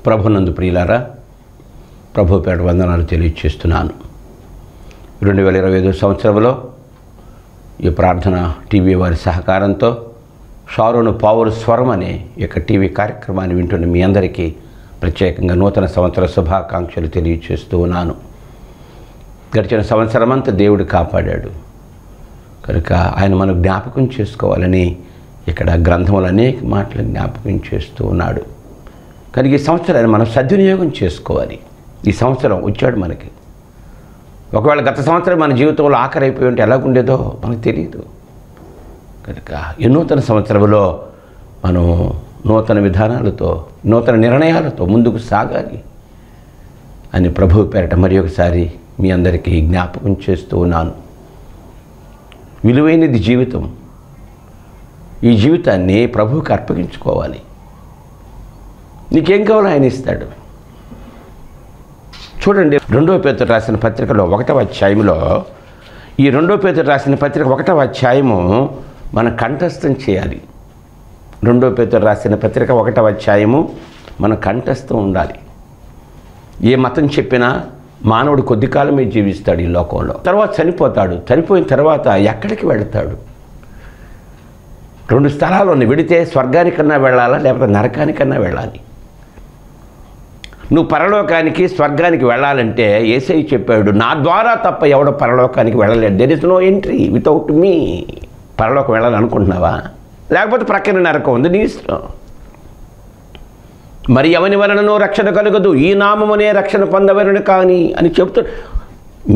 ప్రభునందు ప్రియులారా, ప్రభు పేట వందనాలు తెలియజేస్తున్నాను. 2025 సంవత్సరంలో ఈ ప్రార్థన టీవీ వారి సహకారంతో షారోను పవర్ స్వరం అనే యొక్క టీవీ కార్యక్రమాన్ని వింటున్న మీ అందరికీ ప్రత్యేకంగా నూతన సంవత్సర శుభాకాంక్షలు తెలియజేస్తూ ఉన్నాను. గడిచిన సంవత్సరం అంతా దేవుడు కాపాడాడు కనుక ఆయన మనం జ్ఞాపకం చేసుకోవాలని ఇక్కడ గ్రంథములు అనేక మాటలు జ్ఞాపకం చేస్తూ ఉన్నాడు. కనుక ఈ సంవత్సరాన్ని మనం సద్వినియోగం చేసుకోవాలి. ఈ సంవత్సరం వచ్చాడు మనకి. ఒకవేళ గత సంవత్సరం మన జీవితంలో ఆఖరి అయిపోయి ఉంటే ఎలాగుండేదో మనకు తెలియదు. కనుక ఈ నూతన సంవత్సరంలో మనం నూతన విధానాలతో నూతన నిర్ణయాలతో ముందుకు సాగాలి అని ప్రభువు పేరట మరి ఒకసారి మీ అందరికీ జ్ఞాపకం చేస్తూ ఉన్నాను. విలువైనది జీవితం. ఈ జీవితాన్ని ప్రభువుకి అర్పగించుకోవాలి. నీకేం కావాలో ఆయన ఇస్తాడు. చూడండి, 2వ పేతురు రాసిన పత్రికలో 1వ అధ్యాయంలో ఈ 2వ పేతురు రాసిన పత్రిక 1వ అధ్యాయము మనం కంఠస్థం చేయాలి. 2వ పేతురు రాసిన పత్రిక 1వ అధ్యాయము మన కంఠస్థం ఉండాలి. ఏ మతం చెప్పినా మానవుడు కొద్ది కాలమే జీవిస్తాడు ఈ లోకంలో, తర్వాత చనిపోతాడు. చనిపోయిన తర్వాత ఎక్కడికి వెళతాడు? 2 స్థలాలు ఉన్నాయి. వెడితే స్వర్గానికన్నా వెళ్ళాలా, లేకపోతే నరకానికన్నా వెళ్ళాలి. నువ్వు పరలోకానికి స్వర్గానికి వెళ్ళాలంటే యేసయ్య చెప్పాడు, నా ద్వారా తప్ప ఎవడో పరలోకానికి వెళ్ళలేడు. There is no entry without me. పరలోకం వెళ్ళాలనుకుంటున్నావా? లేకపోతే ప్రక్కన నరకం ఉంది, నీ ఇష్టం. మరి ఎవని వలననో రక్షణ కలుగదు, ఈ నామమునే రక్షణ పొందవలను కానీ అని చెప్తూ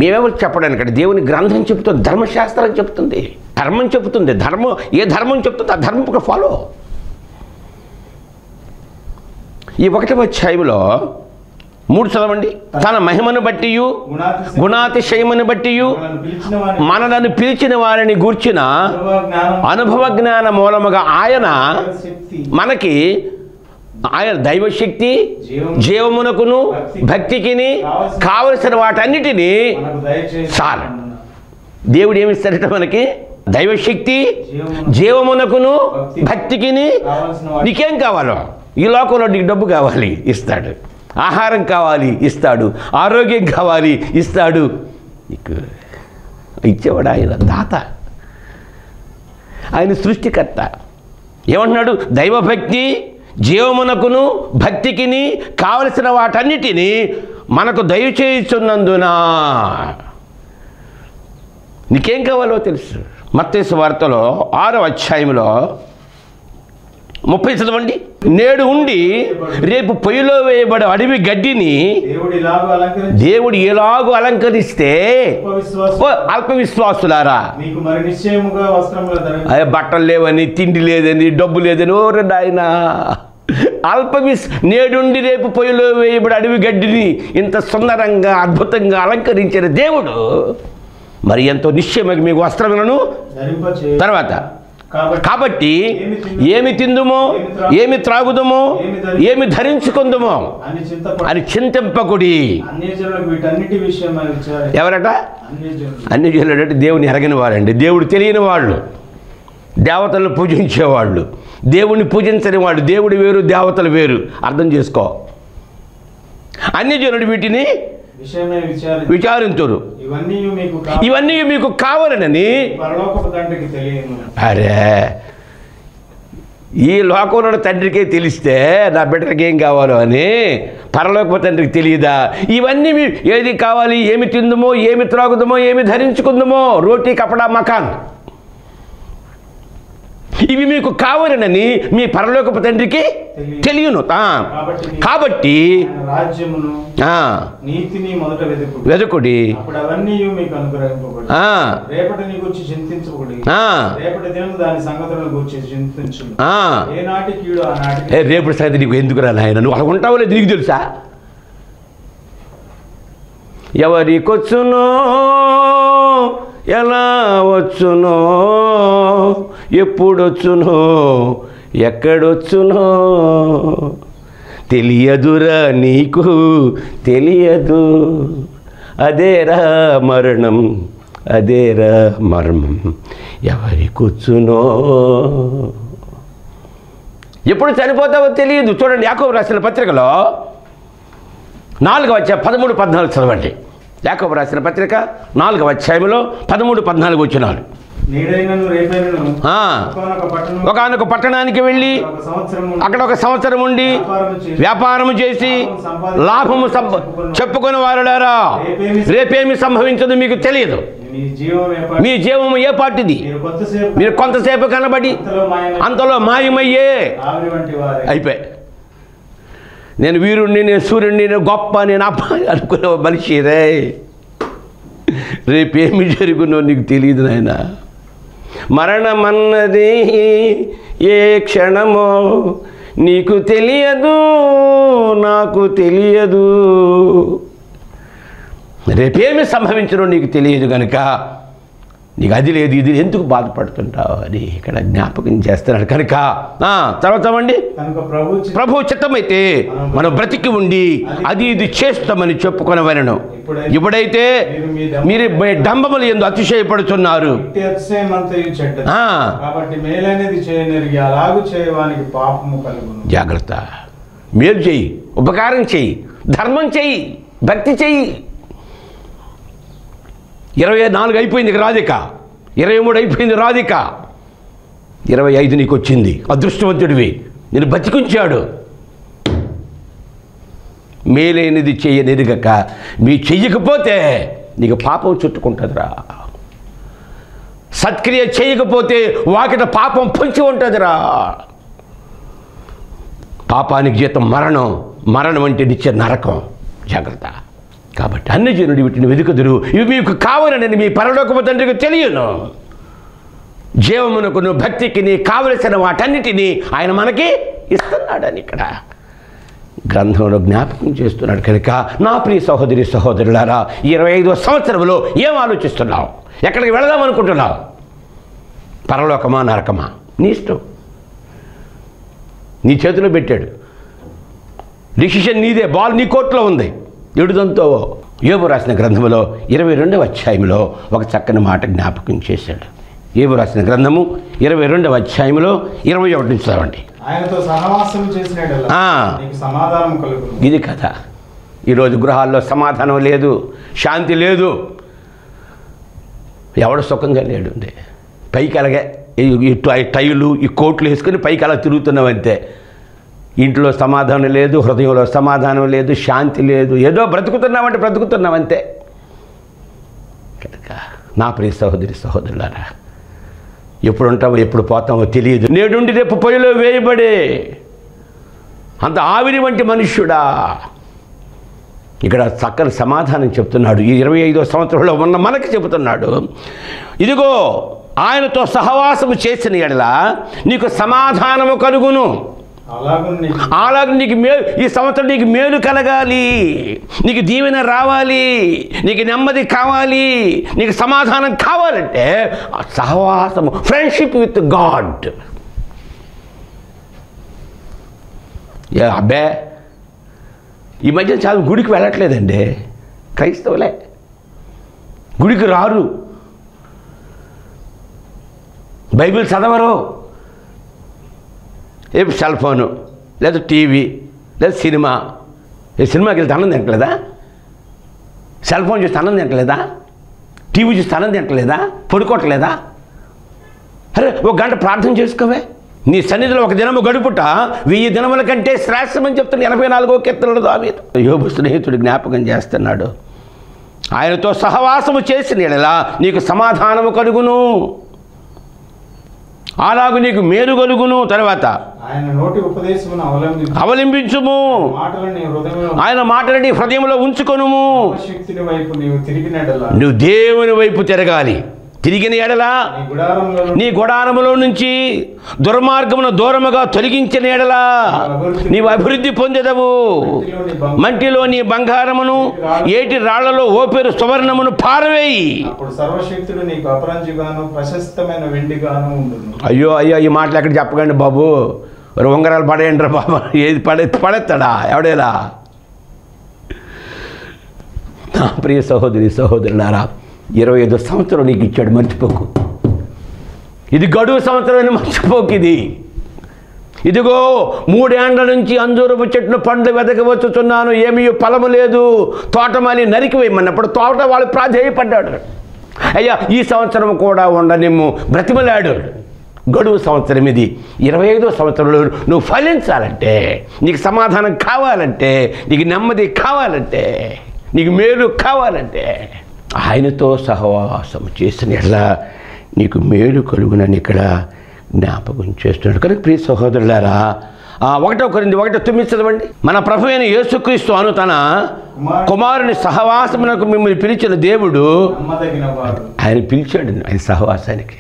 మేమెవరు చెప్పడానికి అంటే దేవుని గ్రంథం చెప్తుంది, ధర్మశాస్త్రం చెప్తుంది, ధర్మం చెప్తుంది. ధర్మం ఏ ధర్మం చెప్తుందో ఆ ధర్మం ఫాలో. ఈ 1వ అధ్యాయంలో 3 చదవండి. తన మహిమను బట్టి గుణాతిశయమును బట్టి మనలను పిలిచిన వారిని గూర్చిన అనుభవ జ్ఞాన మూలముగా ఆయన మనకి ఆయన దైవశక్తి జీవమునకును భక్తికిని కావలసిన వాటన్నిటినీ చాలు. దేవుడు ఏమిస్తాడట మనకి? దైవశక్తి జీవమునకును భక్తికిని. నీకేం కావాలో ఈ లోకంలో నీకు డబ్బు కావాలి, ఇస్తాడు. ఆహారం కావాలి, ఇస్తాడు. ఆరోగ్యం కావాలి, ఇస్తాడు. నీకు ఇచ్చేవాడు ఆయన, దాత, ఆయన సృష్టికర్త. ఏమంటున్నాడు? దైవభక్తి జీవమునకును భక్తికిని కావలసిన వాటన్నిటినీ మనకు దయచేయుచున్నందున. నీకేం కావాలో తెలుసు. మత్తయి సువార్తలో 6వ అధ్యాయంలో 30 చదవండి. నేడు ఉండి రేపు పొయ్యిలో వేయబడే అడవి గడ్డిని దేవుడు ఎలాగూ అలంకరిస్తే అల్ప విశ్వాసులారా, అదే బట్టలు లేవని, తిండి లేదని, డబ్బు లేదని ఓరే నాయన నేడుండి రేపు పొయ్యిలో వేయబడి అడవి గడ్డిని ఇంత సుందరంగా అద్భుతంగా అలంకరించిన దేవుడు మరి ఎంతో నిశ్చయమై మీకు వస్త్రములను తర్వాత కాబట్టి ఏమి తిందుమో, ఏమి త్రాగుదమో, ఏమి ధరించుకుందుమో అని చింతింపకుడి. ఎవరట? అన్ని జనులు. దేవుని ఎరగని వారండి, దేవుడు తెలియని వాళ్ళు, దేవతలను పూజించేవాళ్ళు, దేవుని పూజించని వాళ్ళు. దేవుడు వేరు, దేవతలు వేరు. అర్థం చేసుకో. అన్ని జనుడు వీటిని విచారించురు. ఇవన్నీ మీకు కావాలనని. అరే, ఈ లోకంలో తండ్రికే తెలిస్తే నా బిడ్డకి ఏం కావాలో అని పరలోక తండ్రికి తెలియదా? ఇవన్నీ ఏది కావాలి, ఏమి తిందుమో, ఏమి త్రాగుదమో, ఏమి ధరించుకుందామో, రోటీ కపడా మకాన్, ఇవి మీకు కావాలనని మీ పరలోకపు తండ్రికి తెలియను. కాబట్టి వెతుకుడి. రేపటి సంగతి నీకు ఎందుకు రా నాయన, నువ్వు అలా ఉంటావో లేదు నీకు తెలుసా? ఎవరికొచ్చునో, ఎలా వచ్చునో, ఎప్పుడొచ్చునో, ఎక్కడొచ్చునో తెలియదురా నీకు, తెలియదు. అదేరా మరణం, అదేరా మర్మం, ఎవరికొచ్చునో. ఎప్పుడు చనిపోతావో తెలియదు. చూడండి, యాకోబు రాసిన పత్రికలో 4వ అధ్యాయం 13-14 చదవండి. యాకోబు రాసిన పత్రిక 4వ అధ్యాయంలో 13-14 వచనాలు. ఒకనొక పట్టణానికి వెళ్ళి అక్కడ ఒక సంవత్సరం ఉండి వ్యాపారము చేసి లాభము చెప్పుకుని వారులారా, రేపేమి సంభవించదు మీకు తెలియదు. మీ జీవము ఏ పాటిది? మీరు కొంతసేపు కనబడి అంతలో మాయమయ్యే అయిపోయి. నేను వీరుణ్ణి, నేను సూర్యుడిని, నేను గొప్ప, నేను అబ్బాయి అనుకునే మనిషి రే. రేపేమి జరుగునో నీకు తెలియదు నాయన. మరణమన్నది ఏ క్షణమో నీకు తెలియదు, నాకు తెలియదు. రేపేమి సంభవించనో నీకు తెలియదు కనుక నీకు అది లేదు ఇది ఎందుకు బాధపడుతుంటావు అని ఇక్కడ జ్ఞాపకం చేస్తున్నాడు. కనుక తర్వాత అండి, ప్రభు చిత్తమైతే మనం బ్రతికి ఉండి అది ఇది చేస్తామని చెప్పుకొనవలెను. ఇప్పుడైతే మీరు డంబములు ఎందు అతిశయపడుతున్నారు. జాగ్రత్త. మేలు చెయ్యి, ఉపకారం చెయ్యి, ధర్మం చెయ్యి, భక్తి చెయ్యి. 24 అయిపోయింది రాధిక, 23 అయిపోయింది రాధిక, 25 నీకు వచ్చింది. అదృష్టవంతుడివి, నేను బతికించాడు. మేలైనది చెయ్యనెరుగక మీ చెయ్యకపోతే నీకు పాపం చుట్టుకుంటుందిరా. సత్క్రియ చేయకపోతే వాకిట పాపం పొంచి ఉంటుందిరా. పాపానికి జీతం మరణం, మరణం అంటే నిత్య నరకం. జాగ్రత్త. కాబట్టి అన్ని జనుడు వీటిని వెతుకుదురు, ఇవి మీకు కావాలని మీ పరలోకపు తండ్రికి తెలియను. జీవమునకును భక్తికి కావలసిన వాటన్నిటినీ ఆయన మనకి ఇస్తున్నాడని ఇక్కడ గ్రంథంలో జ్ఞాపకం చేస్తున్నాడు. కనుక నా ప్రియ సహోదరి సహోదరులారా, 25వ సంవత్సరంలో ఏం ఆలోచిస్తున్నావు? ఎక్కడికి వెళదాం అనుకుంటున్నావు? పరలోకమా నరకమా? నీ ఇష్టం, నీ చేతిలో పెట్టాడు. డిసిషన్ నీదే, బాల్ నీ కోర్టులో ఉంది. ఎడుదంతో యోబు రాసిన గ్రంథంలో 22వ అధ్యాయంలో ఒక చక్కని మాట జ్ఞాపకం చేశాడు. యోబు రాసిన గ్రంథము 22వ అధ్యాయంలో 21 నుంచి చదవండి. ఇది కథ. ఈరోజు గృహాల్లో సమాధానం లేదు, శాంతి లేదు, ఎవడు సుఖంగా లేడు. పైకి అలాగే ఈ టైలు ఈ కోట్లు వేసుకొని పైకి అలా తిరుగుతున్నామంతే. ఇంట్లో సమాధానం లేదు, హృదయంలో సమాధానం లేదు, శాంతి లేదు. ఏదో బ్రతుకుతున్నామంటే బ్రతుకుతున్నామంతే. కనుక నా ప్రియ సహోదరి సహోదరులారా, ఎప్పుడు ఉంటామో ఎప్పుడు పోతామో తెలియదు. నేడుండి రేపు పొయ్యిలో వేయబడే అంత ఆవిరి వంటి మనుష్యుడా. ఇక్కడ చక్కని సమాధానం చెప్తున్నాడు. ఈ 25వ సంవత్సరంలో ఉన్న మనకి చెబుతున్నాడు, ఇదిగో ఆయనతో సహవాసము చేసిన యెడల నీకు సమాధానము కలుగును. అలాగే నీకు మేలు, ఈ సంవత్సరం నీకు మేలు కలగాలి, నీకు దీవెన రావాలి, నీకు నెమ్మది కావాలి, నీకు సమాధానం కావాలంటే సహవాసము, ఫ్రెండ్షిప్ విత్ గాడ్. అబ్బే ఈ మధ్య చాలా గుడికి వెళ్ళట్లేదండి. క్రైస్తవులే గుడికి రారు, బైబిల్ చదవరు. ఏ సెల్ ఫోను లేదా టీవీ లేదా సినిమా. సినిమాకి వెళ్తే అన్నం తింటలేదా? సెల్ ఫోన్ చూస్తే అన్నం తింటలేదా? టీవీ చూస్తే అన్నం తింటలేదా? పడుకోవట్లేదా? అరే ఒక గంట ప్రార్థన చేసుకోవే. నీ సన్నిధిలో ఒక దినము గడుపుట 1000 దినముల కంటే శ్రేష్టమని చెప్తున్న 84వ కీర్తనలో దావీదు యోబు స్నేహితుడు జ్ఞాపకం చేస్తున్నాడు. ఆయనతో సహవాసము చేసిన యెడల నీకు సమాధానము కలుగును, అలాగు నీకు మేలు కలుగును. తర్వాత ఆయన నోటి ఉపదేశమును అవలంబించుము, ఆయన మాటలని హృదయంలో ఉంచుకొనుము. నువ్వు దేవుని వైపు తిరగాలి. తిరిగిన ఎడల నీ గుడారములో నుంచి దుర్మార్గమును దూరముగా తొలగించిన ఎడల నీవు అభివృద్ధి పొందెదవు. మంటిలో నీ బంగారమును, ఏటి రాళ్లలో ఓపెరు సువర్ణమును పారవేయి. అయ్యో అయ్యో, ఈ మాటలు ఎక్కడ చెప్పకండి బాబు. ఉంగరాలు పడేయండి రా బాబా. ఏది పడేస్తాడా ఎవడేలా? నా ప్రియ సహోదరి సహోదరులారా, 25వ సంవత్సరం నీకు ఇచ్చాడు, మర్చిపోకు. ఇది గడువు సంవత్సరం అని మర్చిపోకు. ఇదిగో 3 ఏండ్ల నుంచి అంజూరపు చెట్టును పండ్లు వెదకవచ్చుచున్నాను, ఏమీ ఫలము లేదు, తోటమాలి నరికివేయమన్నప్పుడు తోట వాళ్ళు ప్రాధేయపడ్డాడు. అయ్యా ఈ సంవత్సరం కూడా ఉండనిమ్ము బ్రతిమలాడు. గడువు సంవత్సరం ఇది. 25వ సంవత్సరంలో నువ్వు ఫలించాలంటే, నీకు సమాధానం కావాలంటే, నీకు నెమ్మది కావాలంటే, నీకు మేలు కావాలంటే ఆయనతో సహవాసం చేసిన ఎట్లా నీకు మేలు కలుగునని ఇక్కడ జ్ఞాపకం చేస్తున్నాడు. కనుక ప్రియ సహోదరులారా, 1 కొరింథీ 1:9 చదవండి. మన ప్రభు అయిన యేసుక్రీస్తు అను తన కుమారుని సహవాసమునకు మిమ్మల్ని పిలిచిన దేవుడు, ఆయన పిలిచాడు ఆయన సహవాసానికి.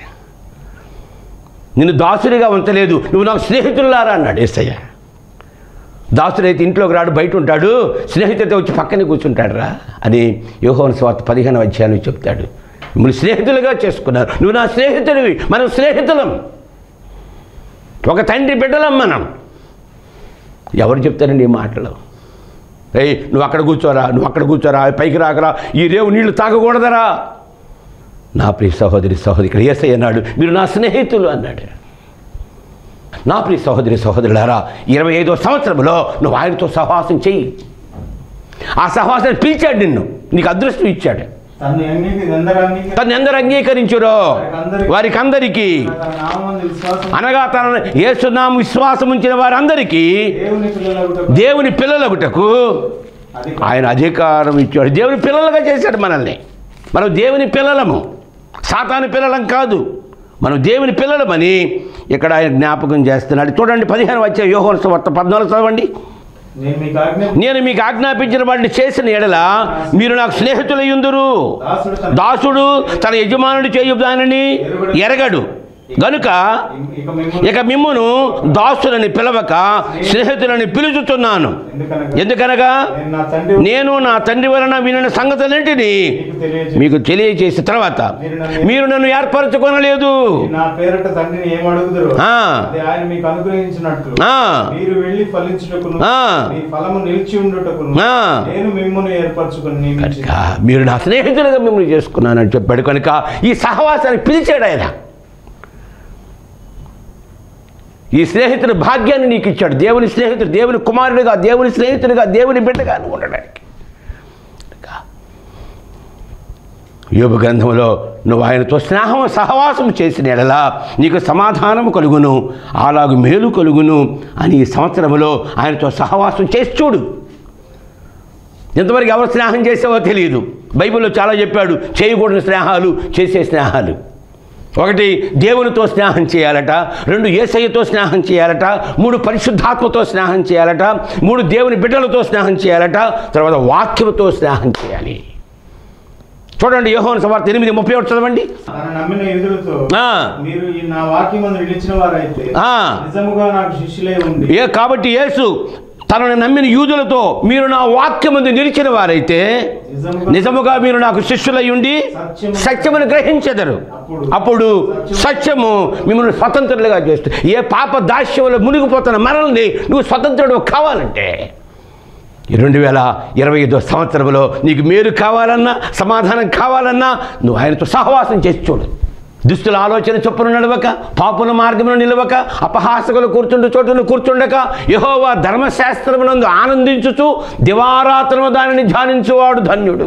నిన్ను దాసుడిగా ఉంచలేదు, నువ్వు నాకు స్నేహితులారా అన్నాడు యేసయ్య. దాసుడైతే ఇంట్లోకి రాడు, బయట ఉంటాడు, స్నేహితుడితో వచ్చి పక్కనే కూర్చుంటాడు రా అని యోహాను సువార్త 15వ అధ్యాయంలో చెప్తాడు. మిమ్మల్ని స్నేహితులుగా చేసుకున్నారు, నువ్వు నా స్నేహితుడివి, మనం స్నేహితులం, ఒక తండ్రి బిడ్డలం మనం. ఎవరు చెప్తారండి ఈ మాటలు? ఏయ్ నువ్వు అక్కడ కూర్చోరా, నువ్వు అక్కడ కూర్చోరా, పైకి రాకరా, ఈ రేవు నీళ్లు తాగకూడదరా. నా ప్రియ సహోదరి ఇక్కడ యేసయ్య అన్నాడు, మీరు నా స్నేహితులు అన్నాడు. నా ప్రియ సహోదరులారా, 25వ సంవత్సరంలో నువ్వు ఆయనతో సహవాసం చెయ్యి. ఆ సహవాసాన్ని పిలిచాడు నిన్ను, నీకు అదృష్టం ఇచ్చాడు. తను ఎందరు అంగీకరించురో వారికి అందరికీ, అనగా తన యేసునామ విశ్వాసం ఉంచిన వారందరికీ దేవుని పిల్లలగుటకు ఆయన అధికారం ఇచ్చాడు. దేవుని పిల్లలుగా చేశాడు మనల్ని. మనం దేవుని పిల్లలము, సాతాను పిల్లలం కాదు, మనం దేవుని పిల్లలమని ఇక్కడ ఆయన జ్ఞాపకం చేస్తున్నాడు. చూడండి 15వ అధ్యాయం యోహాను సువార్త 14 చదవండి. నేను మీకు ఆజ్ఞాపించిన వాటిని చేసిన ఎడల మీరు నాకు స్నేహితులయ్యుందురు. దాసుడు తన యజమానుడు చేయు దానిని ఎరగడు గనుక ఇక మిమ్మును దాసులని పిలవక స్నేహితులని పిలుచుతున్నాను. ఎందుకనగా నేను నా తండ్రి వలన వినిన సంగతులన్నింటినీ మీకు తెలియజేసిన తర్వాత మీరు నన్ను ఏర్పరచుకొనలేదు. మీరు నా స్నేహితులుగా మిమ్మల్ని చేసుకున్నానని చెప్పాడు. కనుక ఈ సహవాసాన్ని పిలిచాడు ఆయన. ఈ స్నేహితుని భాగ్యాన్ని నీకు ఇచ్చాడు. దేవుని స్నేహితుడు, దేవుని కుమారుడిగా, దేవుని స్నేహితుడిగా, దేవుని బిడ్డగా ఉండడానికి. యోబు గ్రంథంలో నువ్వు ఆయనతో సహవాసం చేసిన ఎడలా నీకు సమాధానము కలుగును, అలాగు మేలు కలుగును అని ఈ సంవత్సరంలో ఆయనతో సహవాసం చేసి చూడు. ఎంతవరకు ఎవరు స్నేహం చేసావో తెలియదు. బైబిల్లో చాలా చెప్పాడు చేయకూడని స్నేహాలు, చేసే స్నేహాలు. 1 దేవునితో స్నేహం చేయాలట, 2 యేసయ్యతో స్నేహం చేయాలట, 3 పరిశుద్ధాత్మతో స్నేహం చేయాలట, 3 దేవుని బిడ్డలతో స్నేహం చేయాలట, తర్వాత వాక్యముతో స్నేహం చేయాలి. చూడండి యోహాను సువార్త 8:31 చదవండి. కాబట్టి యేసు తనను నమ్మిన యూదులతో మీరు నా వాక్యమందు నిలిచిన వారైతే నిజముగా మీరు నాకు శిష్యులై ఉండి సత్యమును గ్రహించెదరు. అప్పుడు సత్యము మిమ్మల్ని స్వతంత్రులుగా చేస్తుంది. ఏ పాప దాస్యంలో మునిగిపోతున్న మనల్ని నువ్వు స్వతంత్రుడు కావాలంటే 2025వ సంవత్సరంలో నీకు మేలు కావాలన్నా, సమాధానం కావాలన్నా నువ్వు ఆయనతో సహవాసం చేసి చూడు. దుస్తుల ఆలోచన చొప్పున నడవక, పాపుల మార్గమును నిలవక, అపహాసకులు కూర్చుండు చోటును కూర్చుండక, యెహోవా ధర్మశాస్త్రమునందు ఆనందించుచు దివారాత్రము దానిని ధ్యానించువాడు ధన్యుడు.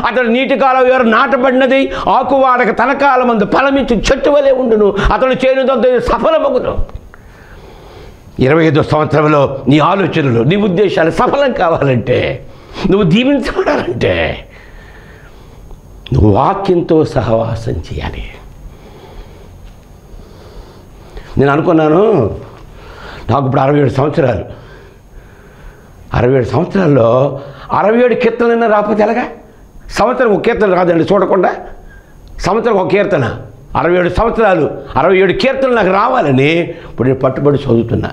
అతడు నీటి కాలం ఎవరు నాటబడినది ఆకువాడక తన కాలమందు ఫలమిచ్చు చెట్టు వలె ఉండును, అతడు చేయనుదంత సఫలమగును. 25వ సంవత్సరంలో నీ ఆలోచనలు, నీ ఉద్దేశాలు సఫలం కావాలంటే, నువ్వు దీవించబడాలంటే నువ్వు వాక్యంతో సహవాసం చేయాలి. నేను అనుకున్నాను నాకు ఇప్పుడు 67 సంవత్సరాలు. 67 సంవత్సరాల్లో 67 కీర్తనలైనా రాకపోతే ఎలాగా? సంవత్సరం ఒక కీర్తన రాదండి చూడకుండా. సంవత్సరం ఒక కీర్తన, 67 సంవత్సరాలు 67 కీర్తనలు నాకు రావాలని ఇప్పుడు నేను పట్టుబడి చదువుతున్నా.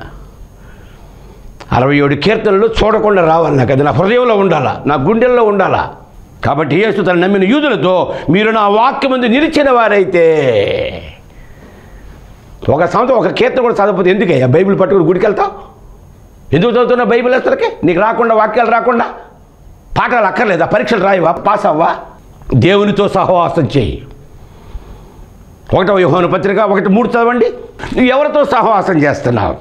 67 కీర్తనలు చూడకుండా రావాలి నాకు. అది నా హృదయంలో ఉండాలా, నా గుండెల్లో ఉండాలా. కాబట్టి యేసు తన నమ్మిన యూదులతో మీరు నా వాక్యమందు నిలిచిన వారైతే, ఒక సంవత్సరం ఒక కీర్తన కూడా చదవకపోతే ఎందుకయ్యా బైబిల్ పట్టుకుని గుడికి వెళ్తావు? ఎందుకు చదువుతున్నా బైబిల్ అసలుకి? నీకు రాకుండా, వాక్యాలు రాకుండా పాఠాలు అక్కర్లేదా? పరీక్షలు రాయవా? పాస్ అవ్వా? దేవునితో సహవాసం చేయి. 1వ యోహాను పత్రిక 1:3 చదవండి. నువ్వు ఎవరితో సహవాసం చేస్తున్నావు?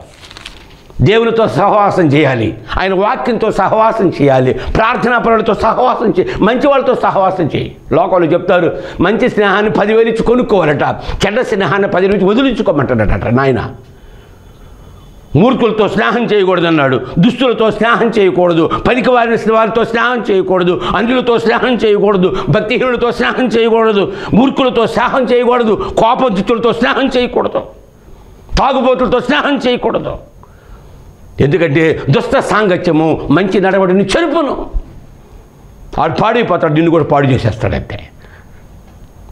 దేవునితో సహవాసం చేయాలి, ఆయన వాక్యంతో సహవాసం చేయాలి, ప్రార్థనా పరులతో సహవాసం మంచి వాళ్ళతో సహవాసం చేయి. లోకంలో చెప్తారు మంచి స్నేహాన్ని 10,000 ఇచ్చి కొనుక్కోవాలట, చెడ్డ స్నేహాన్ని 10,000 ఇచ్చి వదిలించుకోమంటాడట. నాయన మూర్ఖులతో స్నేహం చేయకూడదు అన్నాడు, దుస్తులతో స్నేహం చేయకూడదు, పనికి వారితో స్నేహం చేయకూడదు, అంధులతో స్నేహం చేయకూడదు, భక్తిహీనులతో స్నేహం చేయకూడదు, మూర్ఖులతో స్నేహం చేయకూడదు, కోపజిత్తులతో స్నేహం చేయకూడదు, తాగుబోతులతో స్నేహం చేయకూడదు. ఎందుకంటే దుష్ట సాంగత్యము మంచి నడవడిని చెరుపును. వాడు పాడైపోతాడు, నిన్ను కూడా పాడు చేసేస్తాడంతే.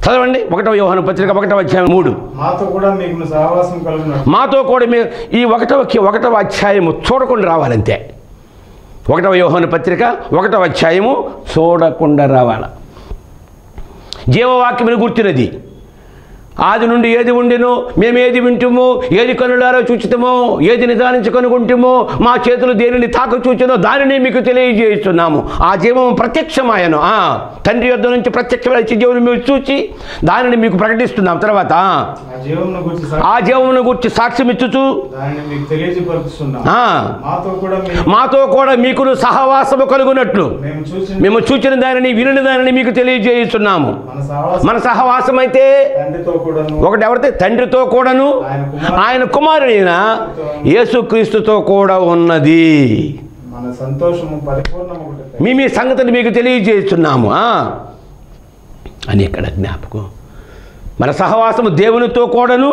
చదవండి 1వ యోహాను పత్రిక 1:3. మాతో కూడా మీకు సహవాసం కలుగును. మాతో కూడా మీరు ఈ 1వ అధ్యాయము చూడకుండా రావాలంతే. 1వ యోహాను పత్రిక 1వ అధ్యాయము చూడకుండా రావాల. జీవవాక్యమును గుర్తినది. ఆది నుండి ఏది ఉండినో, మేము ఏది వింటుమో, ఏది కనులారో చూచుతామో, ఏది నిదానించి కనుగొంటుమో, మా చేతులు దేనిని తాక చూచినో దానిని మీకు తెలియజేస్తున్నాము. ఆ జీవము ప్రత్యక్షమాయను, తండ్రి యొద్ద నుంచి ప్రత్యక్షమైన జీవను మీరు చూచి దానిని మీకు ప్రకటిస్తున్నాం. తర్వాత ఆ జీవమును గురించి సాక్ష్యం ఇచ్చుచు మాతో కూడా మీకును సహవాసము కలుగునట్లు మేము చూచిన దానిని వినిన దానిని మీకు తెలియజేస్తున్నాము. మన సహవాసం అయితే ఒకటి ఎవరితో? తండ్రితో కూడాను ఆయన కుమారుడైన యేసుక్రీస్తుతో కూడా ఉన్నది. మీ సంగతిని మీకు తెలియజేస్తున్నాము అని ఇక్కడ జ్ఞాపకం. మన సహవాసము దేవునితో కూడాను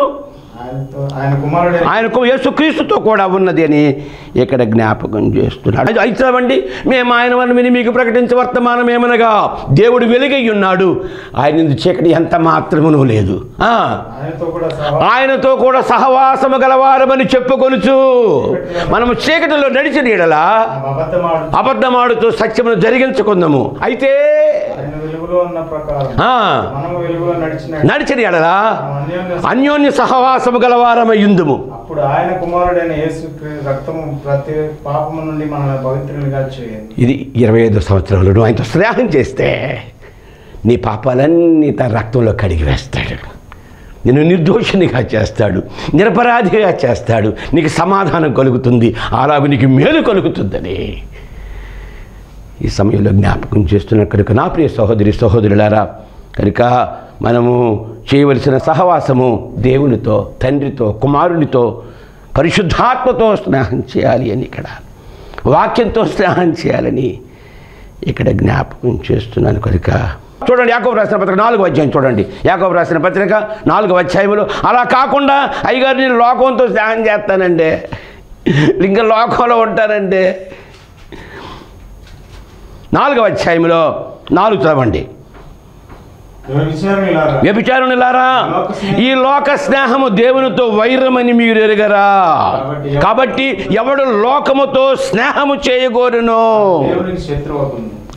ఆయన యేసుక్రీస్తుతో కూడా ఉన్నది అని ఇక్కడ జ్ఞాపకం చేస్తున్నాడు. అయితేవండి మేము ఆయన వల్ల విని మీకు ప్రకటించే వర్తమానం ఏమనగా దేవుడు వెలుగై ఉన్నాడు, ఆయన చీకటి ఎంత మాత్రమునూ లేదు, ఆయనతో కూడా సహవాసము గలవారమని చెప్పుకొనుచు మనము చీకటిలో నడిచిన యెడల అబద్ధమాడుతూ సత్యమును జరిగించుకుందాము. అయితే నడిచిన యెడల అన్యోన్య సహవాసము గలవారమయ్యుందుము. అప్పుడు ఆయన కుమారుడైన యేసు రక్తము ప్రతి పాపము నుండి మనల్ని పవిత్రులుగా చేయండి. ఇది 25 సంవత్సరాలు నువ్వు ఆయనతో స్నేహం చేస్తే నీ పాపాలన్నీ తన రక్తంలో కడిగి వేస్తాడు, నిన్ను నిర్దోషినిగా చేస్తాడు, నిరపరాధిగా చేస్తాడు, నీకు సమాధానం కలుగుతుంది, అలాగే నీకు మేలు కలుగుతుందని ఈ సమయంలో జ్ఞాపకం చేస్తున్న కనుక నా ప్రియ సహోదరి సహోదరులారా, కనుక మనము చేయవలసిన సహవాసము దేవునితో, తండ్రితో, కుమారునితో, పరిశుద్ధాత్మతో స్నేహం చేయాలి అని, ఇక్కడ వాక్యంతో స్నేహం చేయాలని ఇక్కడ జ్ఞాపకం చేస్తున్నాను. కనుక చూడండి యాకోబు రాసిన పత్రిక 4వ అధ్యాయం చూడండి. యాకోబు రాసిన పత్రిక 4వ అధ్యాయంలో అలా కాకుండా అయ్యగారు నేను లోకంతో స్నేహం చేస్తానండి, ఇంకా లోకంలో ఉంటానండి. 4వ అధ్యాయంలో 4 చదవండి. వ్యభిచారులారా, ఈ లోక స్నేహము దేవునితో వైరమని మీరు ఎరుగరా? కాబట్టి ఎవడు లోకముతో స్నేహము చేయగోరునో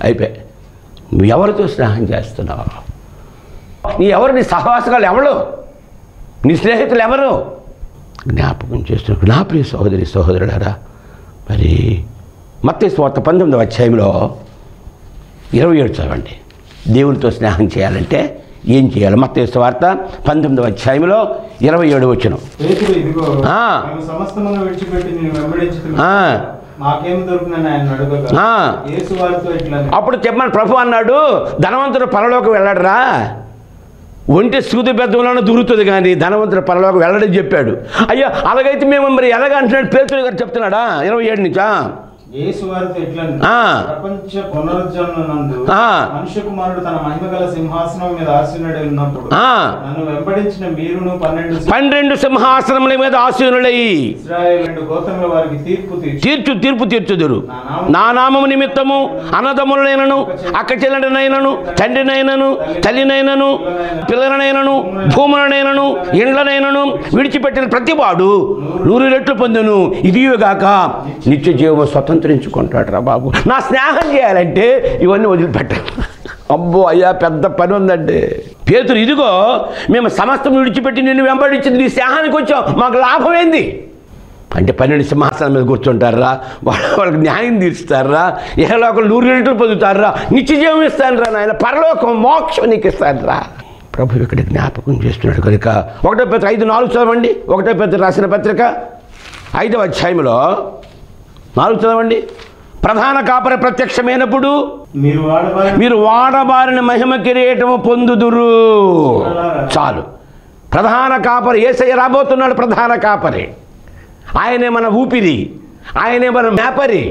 అయిపోయి. నువ్వు ఎవరితో స్నేహం చేస్తున్నావు? నీ సహవాసగాలు ఎవరు? నీ స్నేహితులు ఎవరు? జ్ఞాపకం చేస్తున్నావు నా ప్రియ సహోదరి సహోదరులారా. మరి మత్తయి సువార్త 19వ అధ్యాయంలో 27 చదవండి. దేవునితో స్నేహం చేయాలంటే ఏం చేయాలి? మత్తయి సువార్త 19వ అధ్యాయంలో 27 వచనం. అప్పుడు చెప్పమని ప్రభు అన్నాడు, ధనవంతుడు పరలోకి వెళ్ళడరా, ఒంటి సూది పెద్దలను దూరుతుంది కానీ ధనవంతుడు పరలోకి వెళ్ళడని చెప్పాడు. అయ్యో అలాగైతే మేము మరి ఎలాగ అంటున్నాడు పేతురు గారు చెప్తున్నాడా 27 నుంచా? ప్రపంచ పునరుజ్జీవనందు మనుష్య కుమారుడు తన మహిమగల సింహాసనం మీద ఆసీనుడై ఉన్నప్పుడు నన్ను వెంబడించిన మీరును 12 సింహాసనముల మీద ఆసీనులై ఇశ్రాయేలు 2 గోత్రముల వారికి తీర్పు తీర్చుదురు. నా నామము నిమిత్తము అన్నదమ్ములనైనను, అక్క చెల్లెలనైనను, తండ్రినైనను, తల్లినైనను, పిల్లలనైనను, భూములనైనను, ఇండ్లనైనను విడిచిపెట్టిన ప్రతివాడు 100 రెట్లు పొందును. ఇదిగాక నిత్య జీవము స్వతంత్రించుకుంటాడు రా బాబు. నా స్నేహం చేయాలంటే ఇవన్నీ వదిలిపెట్టాలి. అబ్బో అయ్యా పెద్ద పని ఉందండి. పేతురు ఇదిగో మేము సమస్తం విడిచిపెట్టి నిన్ను వెంబడించింది నీ స్నేహానికి వచ్చాం, మాకు లాభం ఏంది అంటే 12 సింహాసనం మీద కూర్చుంటారా, వాళ్ళకి న్యాయం తీరుస్తారా, ఇహలోకం 100 రెట్లు పొందుతారా, నిత్య జీవం ఇస్తాను రా నాయన, పరలోకం మోక్షం నీకు ఇస్తాను రా. ప్రభు ఇక్కడ జ్ఞాపకం చేస్తున్నాడు కనుక 1 Peter 5:4 చదవండి. 1 Peter రాసిన పత్రిక 5వ అధ్యాయంలో 4 చదవండి. ప్రధాన కాపరి ప్రత్యక్షమైనప్పుడు మీరు వాడబారిన మహిమ కిరీటము పొందుదురు. చాలు. ప్రధాన కాపరి యేసయ్య రాబోతున్నాడు. ప్రధాన కాపరి ఆయనే మన ఊపిరి, ఆయనే మన మేపరి.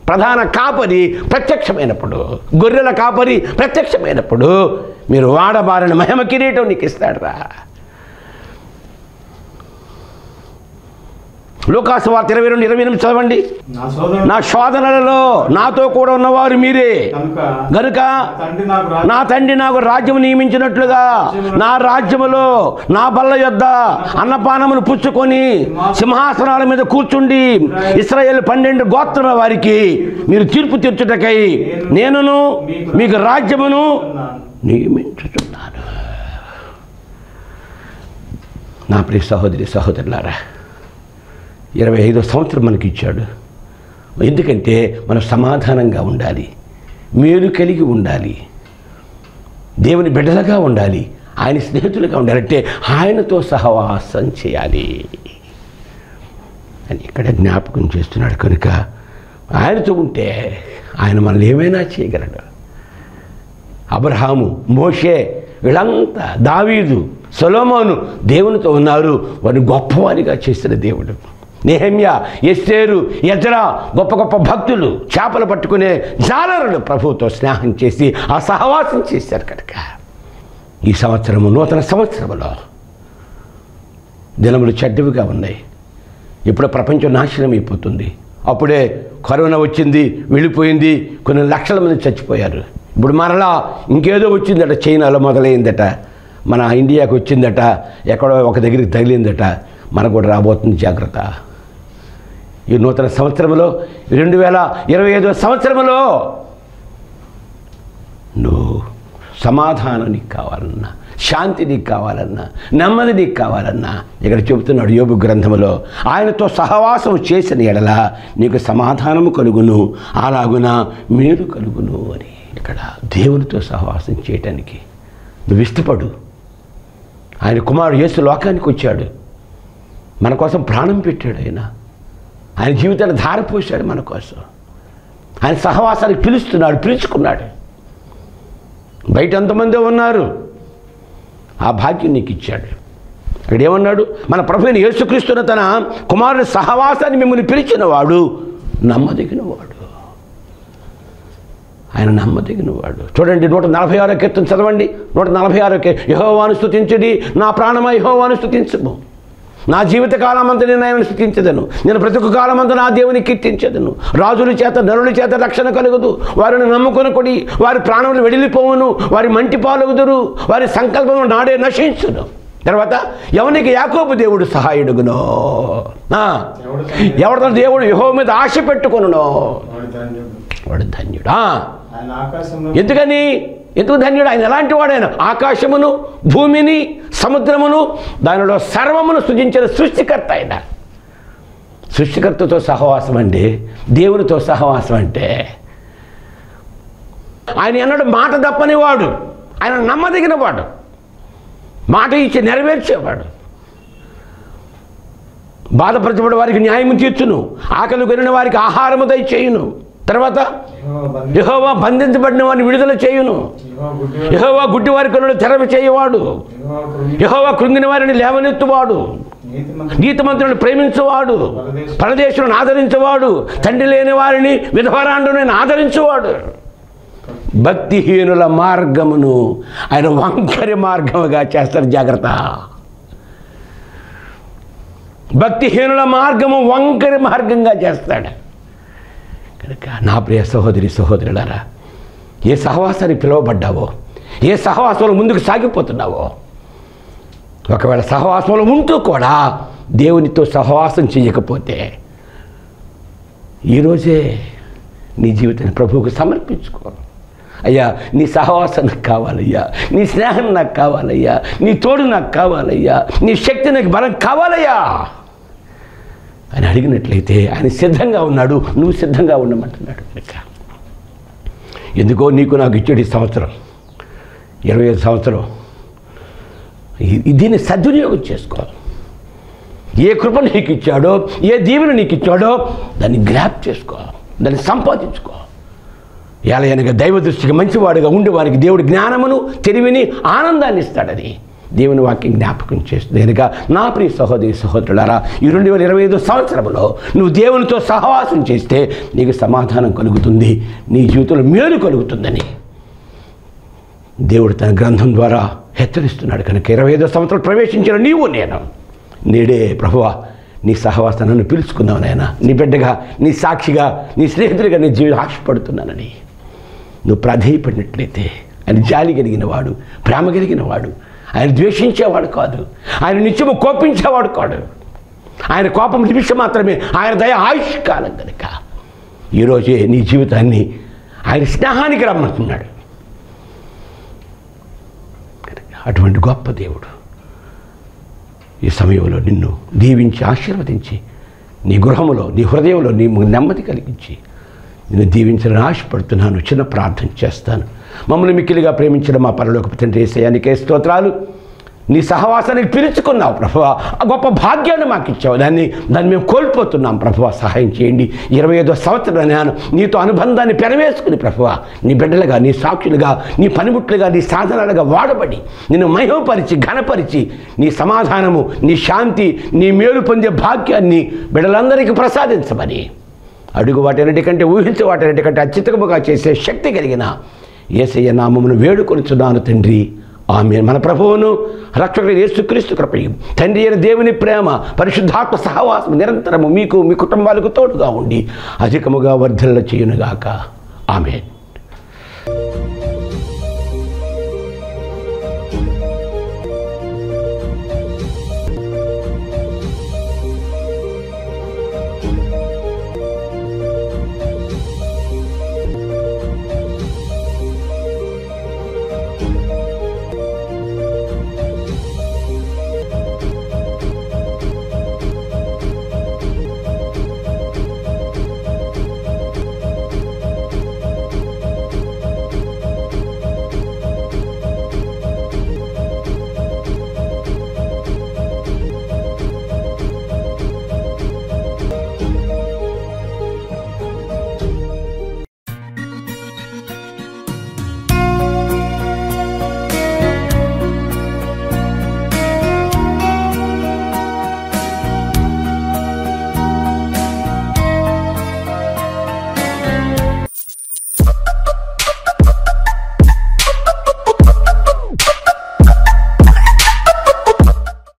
ప్రధాన కాపరి ప్రత్యక్షమైనప్పుడు, గొర్రెల కాపరి ప్రత్యక్షమైనప్పుడు మీరు వాడబారిన మహిమ కిరీటం నీకు ఇస్తాడు రా. లూకాసు వార్త 22:28 చదవండి. నా శోధనలలో నాతో కూడా ఉన్నవారు మీరే గనుక నా తండ్రి నాకు రాజ్యం నియమించినట్లుగా నా రాజ్యములో నా బల్ల యొద్ద అన్నపానమును పుచ్చుకొని సింహాసనాల మీద కూర్చుండి ఇశ్రాయేలు 12 గోత్రముల వారికి మీరు తీర్పు తీర్చుటకై నేనును మీకు రాజ్యమును నియమించుచున్నాను. నా ప్రియ సహోదరి సహోదరులారా, 25వ సంవత్సరం మనకి ఇచ్చాడు. ఎందుకంటే మనం సమాధానంగా ఉండాలి, మేలు కలిగి ఉండాలి, దేవుని బిడ్డలుగా ఉండాలి, ఆయన స్నేహితులుగా ఉండాలంటే ఆయనతో సహవాసం చేయాలి అని ఇక్కడ జ్ఞాపకం చేస్తున్నాడు. కనుక ఆయనతో ఉంటే ఆయన మనల్ని ఏమైనా చేయగలడు. అబ్రహాము, మోషే, వీళ్ళంతా, దావీదు, సొలొమోను దేవునితో ఉన్నారు. వారిని గొప్పవారిగా చేసిన దేవుడు. నెహెమ్యా, ఎస్తేరు, ఎజ్రా గొప్ప గొప్ప భక్తులు, చేపలు పట్టుకునే జాలరులు ప్రభువుతో స్నేహం చేసి ఆ సహవాసం చేశారు. కనుక ఈ సంవత్సరము, నూతన సంవత్సరంలో దినములు చెడ్డవిగా ఉన్నాయి. ఇప్పుడు ప్రపంచం నాశనం అయిపోతుంది. అప్పుడే కరోనా వచ్చింది, వెళ్ళిపోయింది, కొన్ని లక్షల మంది చచ్చిపోయారు. ఇప్పుడు మరలా ఇంకేదో వచ్చిందట, చైనాలో మొదలైందట, మన ఇండియాకు వచ్చిందట, ఎక్కడో ఒక దగ్గరికి తగిలిందట, మనకు కూడా రాబోతుంది. జాగ్రత్త. ఈ నూతన సంవత్సరంలో 2025వ సంవత్సరంలో నువ్వు సమాధానం నీకు కావాలన్నా, శాంతి నీకు కావాలన్నా, నెమ్మది నీకు కావాలన్నా ఇక్కడ చెబుతున్నాడు యోబు గ్రంథంలో, ఆయనతో సహవాసం చేసిన ఎడల నీకు సమాధానము కలుగును, అలాగున మేలు కలుగును అని. ఇక్కడ దేవునితో సహవాసం చేయటానికి నువ్వు ఇష్టపడు. ఆయన కుమారుడు యేసు లోకానికి వచ్చాడు, మన కోసం ప్రాణం పెట్టాడు. ఆయన జీవితాన్ని ధారపోశాడు మన కోసం. ఆయన సహవాసానికి పిలుస్తున్నాడు, పిలుచుకున్నాడు. బయట ఎంతమంది ఉన్నారు, ఆ భాగ్యం నీకు ఇచ్చాడు. ఇక్కడ ఏమన్నాడు, మన ప్రభువైన యేసుక్రీస్తును తన కుమారుని సహవాసాన్ని మిమ్మల్ని పిలిచిన వాడు నమ్మదగిన వాడు. ఆయన నమ్మదగిన వాడు. చూడండి 146వ కీర్తన చదవండి. 146 యెహోవాను స్తుతించుడి, నా ప్రాణమా యెహోవాను స్తుతించుము. నా జీవితకాలమంతా నేను ఆయన స్తుతించదను, నేను ప్రతి ఒక్క కాలమంతా నా దేవుని కీర్తించదను. రాజుల చేత నరుల చేత రక్షణ కలుగుదు, వారిని నమ్ముకొనుకొడి వారి ప్రాణములు వెడిలిపోవును, వారి మంటి పాలుగుదురు, వారి సంకల్పము నాడే నశించును. తర్వాత ఎవనికి యాకోబు దేవుడు సహాయుడుగునో, ఎవరితో దేవుడు యెహోవా మీద ఆశ పెట్టుకొనునో వాడు ధన్యుడా. ఎందుకు ధన్యుడు? ఆయన ఎలాంటి వాడైన ఆకాశమును, భూమిని, సముద్రమును, దానిలో సర్వమును సృజించిన సృష్టికర్త. ఆయన సృష్టికర్తతో సహవాసం అంటే, దేవునితో సహవాసం అంటే ఆయన ఎన్నడూ మాట తప్పనివాడు, ఆయన నమ్మదగిన వాడు, మాట ఇచ్చి నెరవేర్చేవాడు. బాధపరచబడి వారికి న్యాయము తీర్చును, ఆకలి కొనిన వారికి ఆహారము దయచేయును. తర్వాత యెహోవా బంధించబడిన వారిని విడుదల చేయును, యెహోవా గుడ్డి వారి కన్నులు తెరవ చేయవాడు, యెహోవా కృంగిన వారిని లేవనెత్తువాడు, నీతిమంతులను ప్రేమించువాడు, పరదేశులను ఆదరించేవాడు, తండ్రి లేని వారిని విధవరాండుని ఆదరించేవాడు. భక్తిహీనుల మార్గమును ఆయన వంకరి మార్గముగా చేస్తారు. జాగ్రత్త. భక్తిహీనుల మార్గము వంకరి మార్గంగా చేస్తాడు. కనుక నా ప్రియ సహోదరి సహోదరులారా, ఏ సహవాసానికి పిలువబడ్డావో, ఏ సహవాసంలో ముందుకు సాగిపోతున్నావో, ఒకవేళ సహవాసంలో ఉంటూ కూడా దేవునితో సహవాసం చేయకపోతే ఈరోజే నీ జీవితాన్ని ప్రభువుకు సమర్పించుకో. అయ్యా, నీ సహవాసం నాకు కావాలయ్యా, నీ స్నేహం నాకు కావాలయ్యా, నీ తోడు నాకు కావాలయ్యా, నీ శక్తి నాకు బలం కావాలయ్యా అని అడిగినట్లయితే ఆయన సిద్ధంగా ఉన్నాడు. నువ్వు సిద్ధంగా ఉండమంటున్నాడు. ఎందుకో నీకు నాకు ఇచ్చాడు ఈ సంవత్సరం, 25 సంవత్సరం. దీన్ని సద్వినియోగం చేసుకో. ఏ కృప నీకు ఇచ్చాడో, ఏ దీవెన నీకు ఇచ్చాడో దాన్ని గ్రాప్ చేసుకో, దాన్ని సంపాదించుకో. ఎలాగనగా దైవ దృష్టికి మంచివాడుగా ఉండి వారికి దేవుడి జ్ఞానమును, తెలివిని, ఆనందాన్ని ఇస్తాడని దేవుని వాక్యం జ్ఞాపకం చేస్తుంది. కనుక నా ప్రియ సహోదరి సహోదరులారా, ఈ 2025 సంవత్సరంలో నువ్వు దేవునితో సహవాసం చేస్తే నీకు సమాధానం కలుగుతుంది, నీ జీవితంలో మేలు కలుగుతుందని దేవుడు తన గ్రంథం ద్వారా హెచ్చరిస్తున్నాడు. కనుక 25 సంవత్సరాలు ప్రవేశించిన నీవు నేను నేడే ప్రభువా నీ సహవాసాన్ని నన్ను పిలుచుకున్నావు నాయన, నీ బిడ్డగా, నీ సాక్షిగా, నీ స్నేహితుడిగా నీ జీవితం ఆశపడుతున్నానని నువ్వు ప్రాధేయపడినట్లయితే ఆయన జాలి కలిగిన వాడు, ప్రేమ కలిగిన వాడు, ఆయన ద్వేషించేవాడు కాదు, ఆయన నిత్యము కోపించేవాడు కాడు. ఆయన కోపం నిమిషం మాత్రమే, ఆయన దయ ఆయుష్కాలం కనుక ఈరోజే నీ జీవితాన్ని ఆయన స్నేహానికి రమ్మంటున్నాడు. అటువంటి గొప్ప దేవుడు ఈ సమయంలో నిన్ను దీవించి ఆశీర్వదించి నీ గృహములో, నీ హృదయంలో నీ నెమ్మది కలిగించి నిన్ను దీవించాలని ఆశపడుతున్నాను. చిన్న ప్రార్థన చేస్తాను. మమ్మల్ని మిక్కిలిగా ప్రేమించిన మా పరలోకపు తండ్రి యేసయ్యా, నీకే స్తోత్రాలు. నీ సహవాసానికి పిలుచుకున్నావు ప్రభువా, ఆ గొప్ప భాగ్యాన్ని మాకు ఇచ్చావు. దాన్ని మేము కోల్పోతున్నాం ప్రభువా, సహాయం చేయండి. 25వ సంవత్సరం నేను నీతో అనుబంధాన్ని పెనవేసుకుని ప్రభువా, నీ బిడ్డలుగా, నీ సాక్షులుగా, నీ పనిముట్లుగా, నీ సాధనాలుగా వాడబడి నిన్ను మహిమపరిచి, ఘనపరిచి నీ సమాధానము, నీ శాంతి, నీ మేలు పొందే భాగ్యాన్ని బిడ్డలందరికీ ప్రసాదించమని అడుగు వాటన్నిటికంటే, ఊహించే వాటన్నిటికంటే అత్యుత్తముగా చేసే శక్తి కలిగిన యేసయ్య నామమును వేడుకొనుచున్నాను తండ్రి, ఆమేన్. మన ప్రభువును రక్షకుడైన యేసుక్రీస్తు కృపయు, తండ్రి అయిన దేవుని ప్రేమ, పరిశుద్ధాత్మ సహవాసం నిరంతరము మీకు, మీ కుటుంబాలకు తోడుగా ఉండి అధికముగా వర్ధిల్ల చేయునుగాక. ఆమేన్.